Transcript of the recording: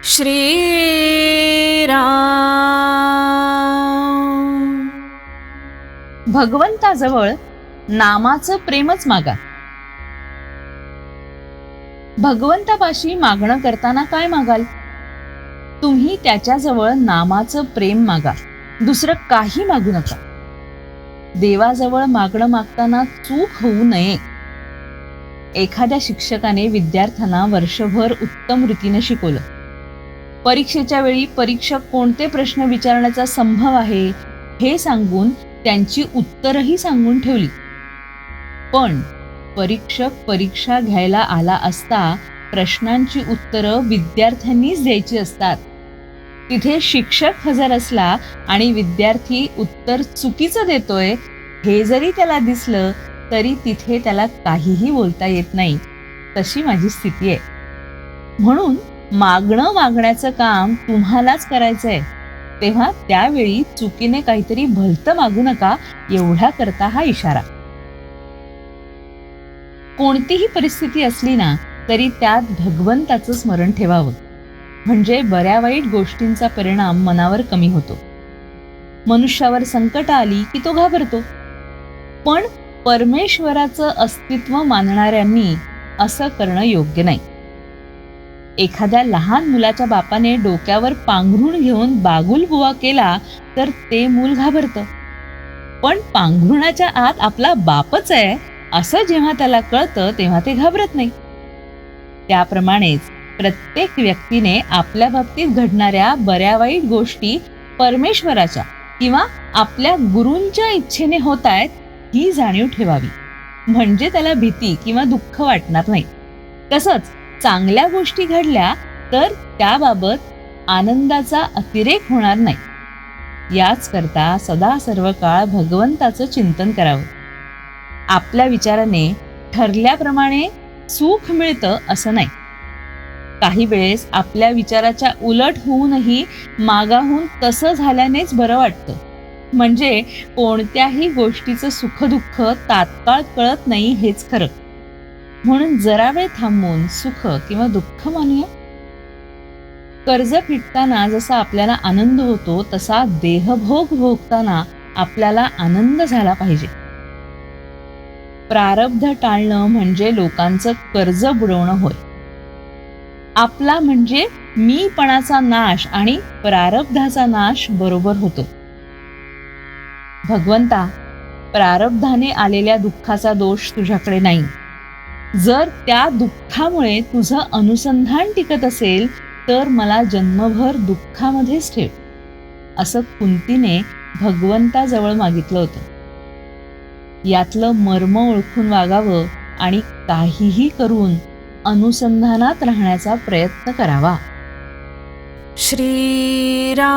श्रीराम. भगवंताजवळ नामाचं प्रेमच मागा. भगवंतापाशी मागणं करताना काय मागाल? तुम्ही त्याच्याजवळ नामाचं प्रेम मागा, दुसरं काही मागू नका. देवाजवळ मागणं मागताना चूक होऊ नये. एखाद्या शिक्षकाने विद्यार्थ्यांना वर्षभर उत्तम रीतीने शिकवलं. परीक्षेच्या वेळी परीक्षक कोणते प्रश्न विचारण्याचा संभव आहे हे सांगून त्यांची उत्तरही सांगून ठेवली. पण परीक्षक परीक्षा घ्यायला आला असता प्रश्नांची उत्तरं विद्यार्थ्यांनीच द्यायची असतात. तिथे शिक्षक हजर असला आणि विद्यार्थी उत्तर चुकीचं देतोय हे जरी त्याला दिसलं तरी तिथे त्याला काहीही बोलता येत नाही. तशी माझी स्थिती आहे. म्हणून मागणं मागण्याचं काम तुम्हालाच करायचंय, तेव्हा त्यावेळी चुकीने काहीतरी भलतं मागू नका, एवढा करता हा इशारा. कोणतीही परिस्थिती असली ना तरी त्यात भगवंताचं स्मरण ठेवावं, म्हणजे बऱ्या वाईट गोष्टींचा परिणाम मनावर कमी होतो. मनुष्यावर संकट आली की तो घाबरतो, पण परमेश्वराचं अस्तित्व मानणाऱ्यांनी असं करणं योग्य नाही. एखाद्या लहान मुलाच्या बापाने डोक्यावर पांघरूण घेऊन बागुलबुवा केला तर ते मूल घाबरतं, पण पांघरुणाच्या आत आपला बापच आहे असं जेव्हा त्याला कळतं तेव्हा ते घाबरत नाही. त्याप्रमाणेच प्रत्येक व्यक्तीने आपल्या बाबतीत घडणाऱ्या बऱ्या वाईट गोष्टी परमेश्वराच्या किंवा आपल्या गुरूंच्या इच्छेने होत आहेत ही जाणीव ठेवावी, म्हणजे त्याला भीती किंवा दुःख वाटणार नाही. तसंच चांगल्या गोष्टी घडल्या तर त्याबाबत आनंदाचा अतिरेक होणार नाही. याच करता सदा सर्व काळ भगवंताचं चिंतन करावं. आपल्या विचाराने ठरल्याप्रमाणे सुख मिळतं असं नाही. काही वेळेस आपल्या विचाराच्या उलट होऊनही मागाहून तसं झाल्यानेच बरं वाटतं. म्हणजे कोणत्याही गोष्टीचं सुखदुःख तात्काळ कळत नाही हेच खरं. म्हणून जरा वेळ थांबून सुख किंवा दुःख मानूया. कर्ज फिटताना जसा आपल्याला आनंद होतो तसा देहभोग भोगताना आपल्याला आनंद झाला पाहिजे. प्रारब्ध टाळणं म्हणजे लोकांचं कर्ज बुडवणं होय. आपला म्हणजे मीपणाचा नाश आणि प्रारब्धाचा नाश बरोबर होतो. भगवंता, प्रारब्धाने आलेल्या दुःखाचा दोष तुझ्याकडे नाही. जर त्या दुःखामुळे तुझं अनुसंधान टिकत असेल तर मला जन्मभर दुःखामध्येच ठेव, असं कुंतीने भगवंताजवळ मागितलं होतं. यातलं मर्म ओळखून वागावं आणि काहीही करून अनुसंधानात राहण्याचा प्रयत्न करावा. श्रीराम.